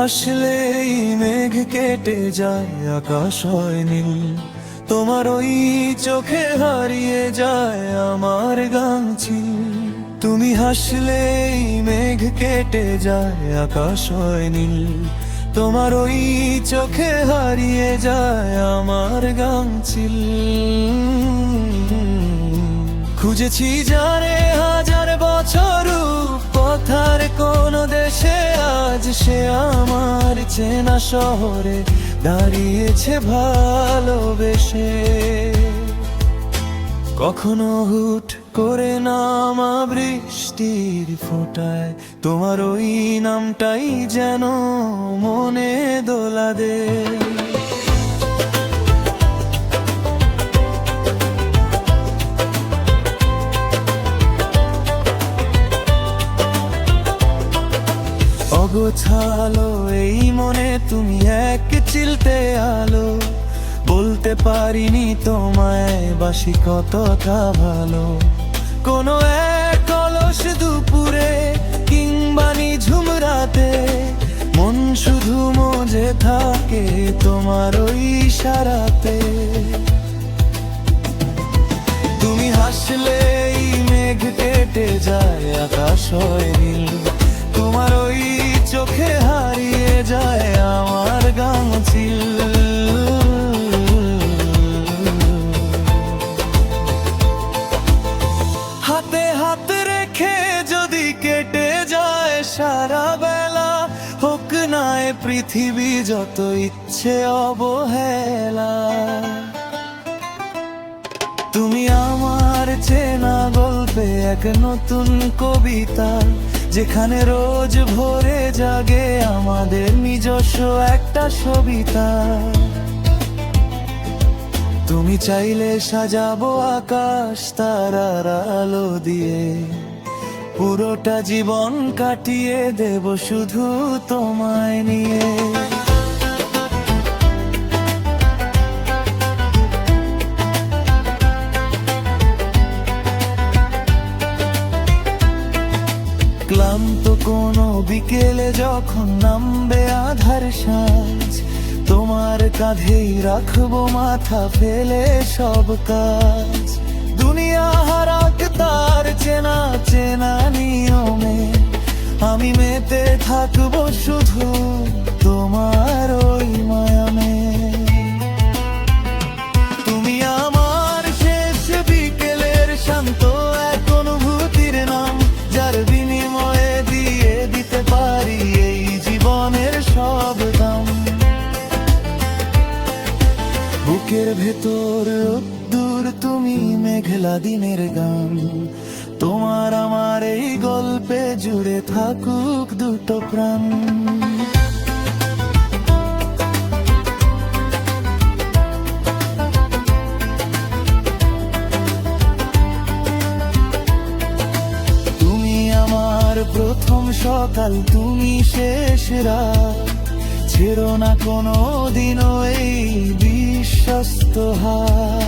হাসলেই মেঘ কেটে যায়, আকাশ হয় নীল। তোমার ওই চোখে হারিয়ে যায় আমার গাংচিল। তুমি হাসলেই মেঘ কেটে যায়, আকাশ হয় নীল। তোমার ওই চোখে হারিয়ে যায় আমার গাংচিল। খুঁজেছি যারে হাজার বছর পথার কোন দেশে, আজ সে আমার চেনা শহরে দাঁড়িয়েছে ভালোবেসে। কখনো হুট করে নামা বৃষ্টির ফোঁটায় তোমার ওই নামটাই যেন মনে দোলা দেয়। অগোছালো এই মনে তুমি এক চিলতে আলো, বলতে পারিনি তোমায় বাসি কতটা ভালো। কোনো এক অলস দুপুরে কিংবা নিঝুম রাতে মন শুধু মজে থাকে তোমার ওই ইশারাতে। তুমি হাসলেই মেঘ কেটে যায়, আকাশ হয় নীল। তোমার ওই চোখে হারিয়ে যায় আমার গাংচিল। হাতে হাত রেখে যদি কেটে যায় সারা বেলা, হোক না এ পৃথিবী যত ইচ্ছে অবহেলা। তুমি আমার চেনা গল্পে এক নতুন কবিতা, যেখানে রোজ ভোরে জাগে আমাদের নিজস্ব একটা সবিতা। তুমি চাইলে সাজাবো আকাশ তারার আলো দিয়ে, পুরোটা জীবন কাটিয়ে দেব শুধু তোমায় নিয়ে। ক্লান্ত কোনো বিকেলে যখন নামবে আধার সাঁঝ, তোমার কাঁধেই রাখবো মাথা ফেলে সব কাজ। দুনিয়া হারাক তার চেনা চেনা নিয়মে, আমি মেতে থাকবো শুধু তোমার ওই মায়ামে। তুমি আমার শেষ বিকেলের শান্ত এক অনুভূতির নাম, যার বিনিময়ে দিয়ে দিতে পারি এই জীবনের সব দাম। বুকের ভেতর দূর তুমি মেঘলা দিনের গান, তোমার আমার এই গল্পে জুড়ে থাকুক দুটো প্রাণ। তুমি আমার প্রথম সকাল, তুমি শেষ রাত, ছেড়ো না কোনো দিনও এই বিশ্বস্ত হাত।